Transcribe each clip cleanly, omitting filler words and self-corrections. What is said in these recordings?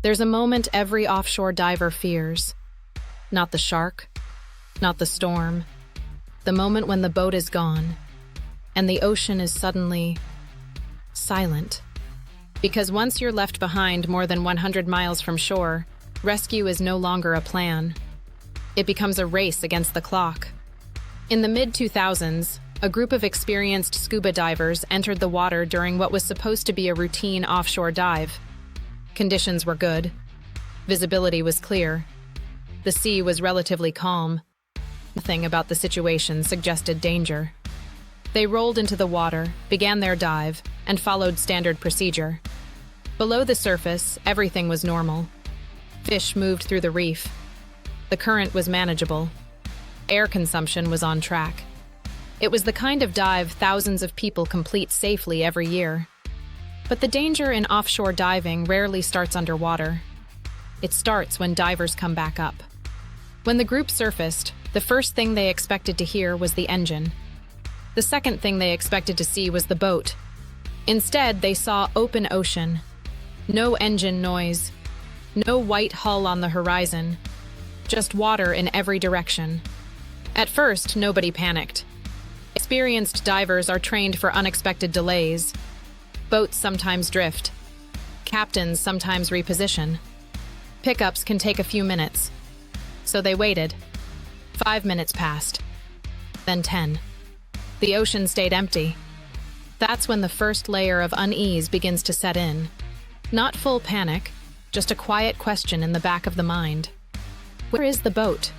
There's a moment every offshore diver fears. Not the shark, not the storm. The moment when the boat is gone, and the ocean is suddenly silent. Because once you're left behind more than 100 miles from shore, rescue is no longer a plan. It becomes a race against the clock. In the mid-2000s, a group of experienced scuba divers entered the water during what was supposed to be a routine offshore dive. Conditions were good. Visibility was clear. The sea was relatively calm. Nothing about the situation suggested danger. They rolled into the water, began their dive, and followed standard procedure. Below the surface, everything was normal. Fish moved through the reef. The current was manageable. Air consumption was on track. It was the kind of dive thousands of people complete safely every year. But the danger in offshore diving rarely starts underwater. It starts when divers come back up. When the group surfaced, the first thing they expected to hear was the engine. The second thing they expected to see was the boat. Instead, they saw open ocean. No engine noise. No white hull on the horizon. Just water in every direction. At first, nobody panicked. Experienced divers are trained for unexpected delays. Boats sometimes drift. Captains sometimes reposition. Pickups can take a few minutes. So they waited. 5 minutes passed. Then 10. The ocean stayed empty. That's when the first layer of unease begins to set in. Not full panic, just a quiet question in the back of the mind. Where is the boat?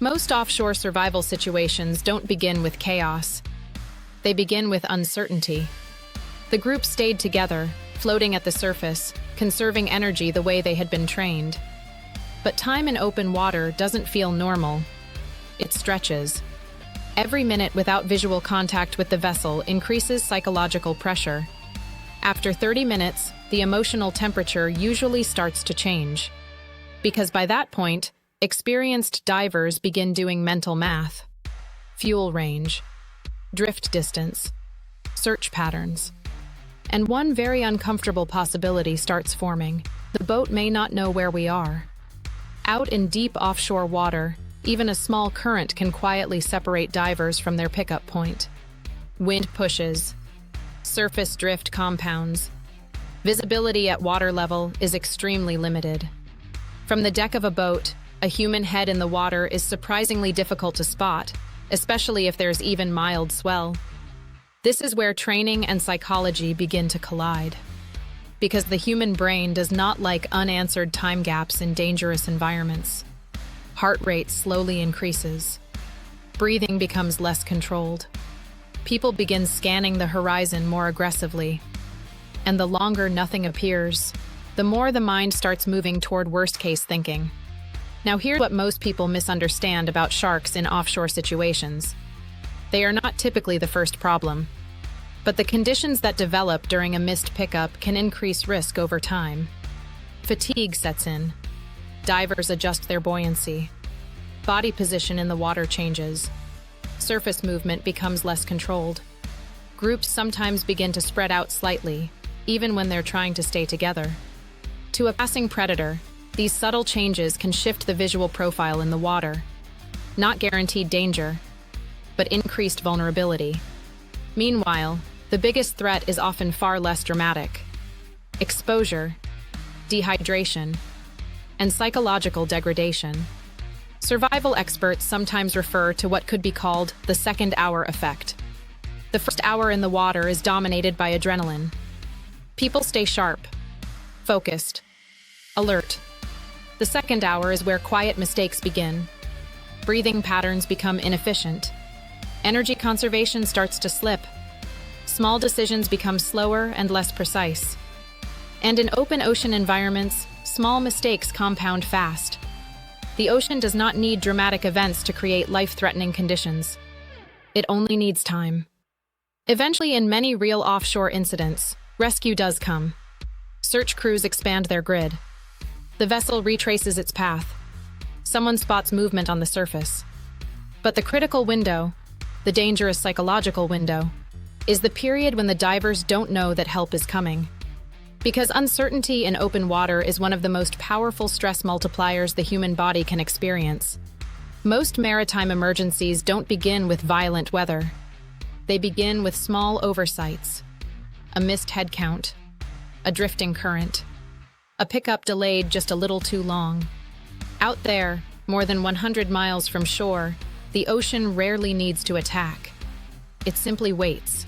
Most offshore survival situations don't begin with chaos. They begin with uncertainty. The group stayed together, floating at the surface, conserving energy the way they had been trained. But time in open water doesn't feel normal. It stretches. Every minute without visual contact with the vessel increases psychological pressure. After 30 minutes, the emotional temperature usually starts to change. Because by that point, experienced divers begin doing mental math. Fuel range, drift distance, search patterns. And one very uncomfortable possibility starts forming. The boat may not know where we are. Out in deep offshore water, even a small current can quietly separate divers from their pickup point. Wind pushes. Surface drift compounds. Visibility at water level is extremely limited. From the deck of a boat, a human head in the water is surprisingly difficult to spot, especially if there's even mild swell. This is where training and psychology begin to collide. Because the human brain does not like unanswered time gaps in dangerous environments. Heart rate slowly increases. Breathing becomes less controlled. People begin scanning the horizon more aggressively. And the longer nothing appears, the more the mind starts moving toward worst-case thinking. Now here's what most people misunderstand about sharks in offshore situations. They are not typically the first problem. But the conditions that develop during a missed pickup can increase risk over time. Fatigue sets in. Divers adjust their buoyancy. Body position in the water changes. Surface movement becomes less controlled. Groups sometimes begin to spread out slightly, even when they're trying to stay together. To a passing predator, these subtle changes can shift the visual profile in the water. Not guaranteed danger, but increased vulnerability. Meanwhile, the biggest threat is often far less dramatic. Exposure, dehydration, and psychological degradation. Survival experts sometimes refer to what could be called the second hour effect. The first hour in the water is dominated by adrenaline. People stay sharp, focused, alert. The second hour is where quiet mistakes begin. Breathing patterns become inefficient. Energy conservation starts to slip. Small decisions become slower and less precise. And in open ocean environments, small mistakes compound fast. The ocean does not need dramatic events to create life-threatening conditions. It only needs time. Eventually, in many real offshore incidents, rescue does come. Search crews expand their grid. The vessel retraces its path. Someone spots movement on the surface. But the critical window, the dangerous psychological window, is the period when the divers don't know that help is coming. Because uncertainty in open water is one of the most powerful stress multipliers the human body can experience. Most maritime emergencies don't begin with violent weather. They begin with small oversights: a missed head count, a drifting current, a pickup delayed just a little too long. Out there, more than 100 miles from shore, the ocean rarely needs to attack. It simply waits,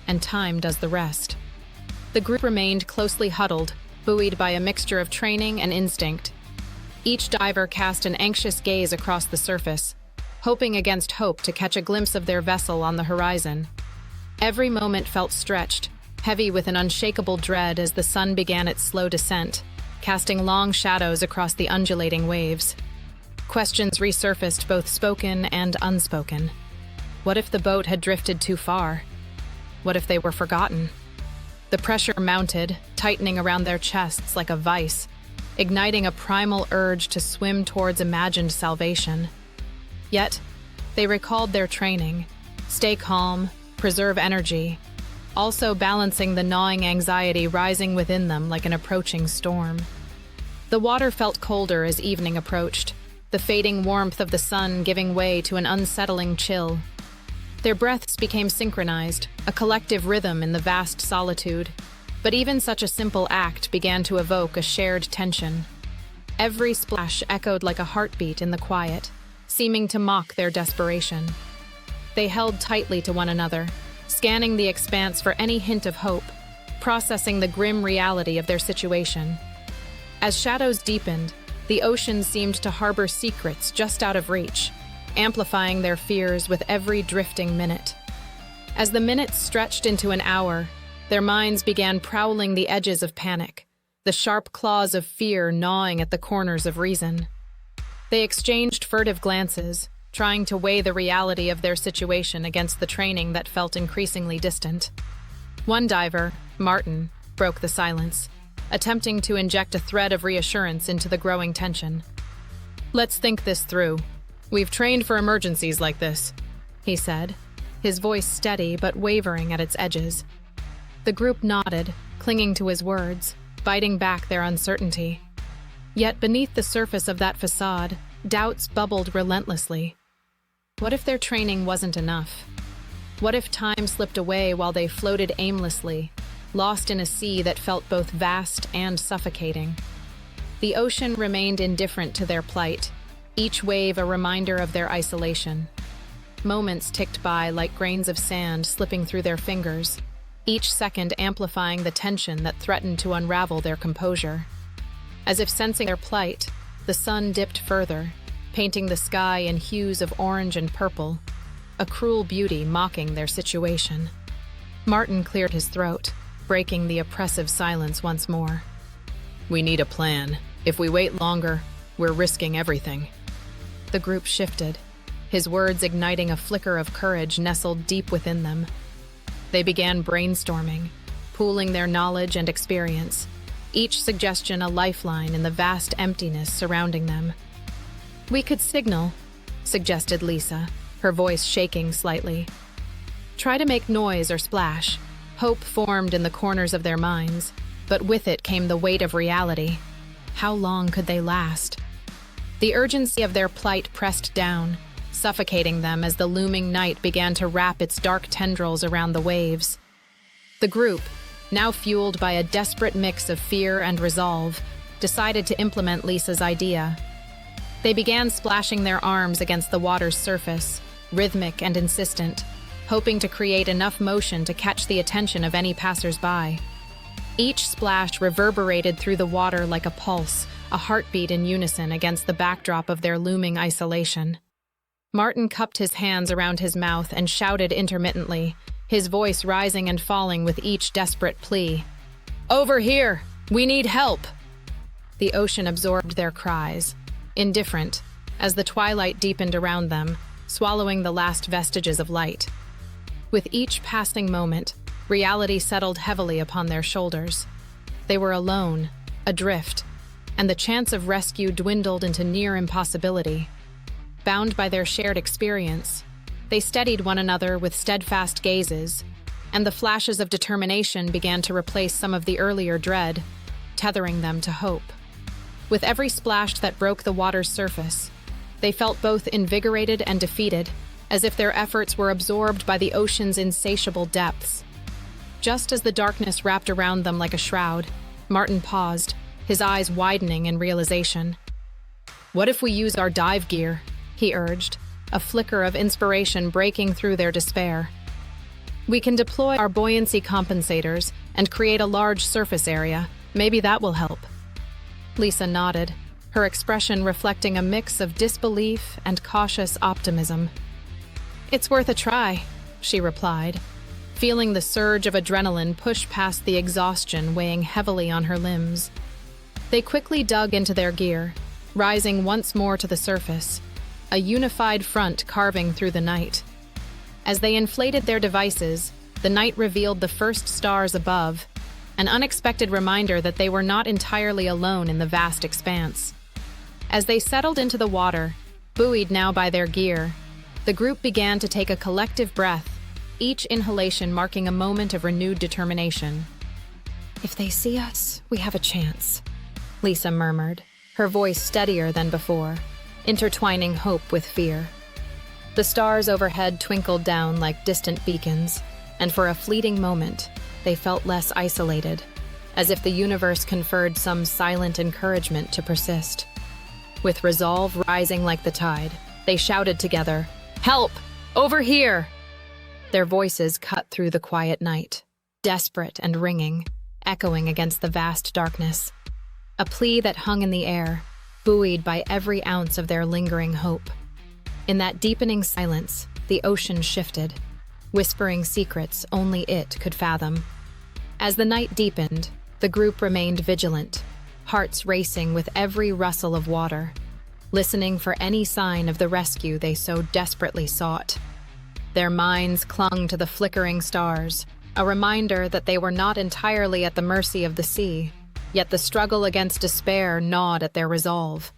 and time does the rest. The group remained closely huddled, buoyed by a mixture of training and instinct. Each diver cast an anxious gaze across the surface, hoping against hope to catch a glimpse of their vessel on the horizon. Every moment felt stretched, heavy with an unshakable dread as the sun began its slow descent, casting long shadows across the undulating waves. Questions resurfaced, both spoken and unspoken. What if the boat had drifted too far? What if they were forgotten? The pressure mounted, tightening around their chests like a vice, igniting a primal urge to swim towards imagined salvation. Yet, they recalled their training: stay calm, preserve energy, also balancing the gnawing anxiety rising within them like an approaching storm. The water felt colder as evening approached, the fading warmth of the sun giving way to an unsettling chill. Their breaths became synchronized, a collective rhythm in the vast solitude. But even such a simple act began to evoke a shared tension. Every splash echoed like a heartbeat in the quiet, seeming to mock their desperation. They held tightly to one another, scanning the expanse for any hint of hope, processing the grim reality of their situation. As shadows deepened, the ocean seemed to harbor secrets just out of reach, amplifying their fears with every drifting minute. As the minutes stretched into an hour, their minds began prowling the edges of panic, the sharp claws of fear gnawing at the corners of reason. They exchanged furtive glances, trying to weigh the reality of their situation against the training that felt increasingly distant. One diver, Martin, broke the silence, attempting to inject a thread of reassurance into the growing tension. "Let's think this through. We've trained for emergencies like this," he said, his voice steady but wavering at its edges. The group nodded, clinging to his words, fighting back their uncertainty. Yet beneath the surface of that facade, doubts bubbled relentlessly. What if their training wasn't enough? What if time slipped away while they floated aimlessly, lost in a sea that felt both vast and suffocating? The ocean remained indifferent to their plight, each wave a reminder of their isolation. Moments ticked by like grains of sand slipping through their fingers, each second amplifying the tension that threatened to unravel their composure. As if sensing their plight, the sun dipped further, painting the sky in hues of orange and purple, a cruel beauty mocking their situation. Martin cleared his throat, breaking the oppressive silence once more. "We need a plan. If we wait longer, we're risking everything." The group shifted, his words igniting a flicker of courage nestled deep within them. They began brainstorming, pooling their knowledge and experience, each suggestion a lifeline in the vast emptiness surrounding them. "We could signal," suggested Lisa, her voice shaking slightly. "Try to make noise or splash." Hope formed in the corners of their minds, but with it came the weight of reality. How long could they last? The urgency of their plight pressed down, suffocating them as the looming night began to wrap its dark tendrils around the waves. The group, now fueled by a desperate mix of fear and resolve, decided to implement Lisa's idea. They began splashing their arms against the water's surface, rhythmic and insistent, hoping to create enough motion to catch the attention of any passers-by. Each splash reverberated through the water like a pulse, a heartbeat in unison against the backdrop of their looming isolation. Martin cupped his hands around his mouth and shouted intermittently, his voice rising and falling with each desperate plea. "Over here! We need help!" The ocean absorbed their cries, indifferent, as the twilight deepened around them, swallowing the last vestiges of light. With each passing moment, reality settled heavily upon their shoulders. They were alone, adrift, and the chance of rescue dwindled into near impossibility. Bound by their shared experience, they steadied one another with steadfast gazes, and the flashes of determination began to replace some of the earlier dread, tethering them to hope. With every splash that broke the water's surface, they felt both invigorated and defeated, as if their efforts were absorbed by the ocean's insatiable depths. Just as the darkness wrapped around them like a shroud, Martin paused, his eyes widening in realization. "What if we use our dive gear?" he urged, a flicker of inspiration breaking through their despair. "We can deploy our buoyancy compensators and create a large surface area. Maybe that will help." Lisa nodded, her expression reflecting a mix of disbelief and cautious optimism. "It's worth a try," she replied, feeling the surge of adrenaline push past the exhaustion weighing heavily on her limbs. They quickly dug into their gear, rising once more to the surface, a unified front carving through the night. As they inflated their devices, the night revealed the first stars above, an unexpected reminder that they were not entirely alone in the vast expanse. As they settled into the water, buoyed now by their gear, the group began to take a collective breath, each inhalation marking a moment of renewed determination. "If they see us, we have a chance," Lisa murmured, her voice steadier than before, intertwining hope with fear. The stars overhead twinkled down like distant beacons, and for a fleeting moment, they felt less isolated, as if the universe conferred some silent encouragement to persist. With resolve rising like the tide, they shouted together, "Help! Over here!" Their voices cut through the quiet night, desperate and ringing, echoing against the vast darkness. A plea that hung in the air, buoyed by every ounce of their lingering hope. In that deepening silence, the ocean shifted, whispering secrets only it could fathom. As the night deepened, the group remained vigilant, hearts racing with every rustle of water, listening for any sign of the rescue they so desperately sought. Their minds clung to the flickering stars, a reminder that they were not entirely at the mercy of the sea, yet the struggle against despair gnawed at their resolve.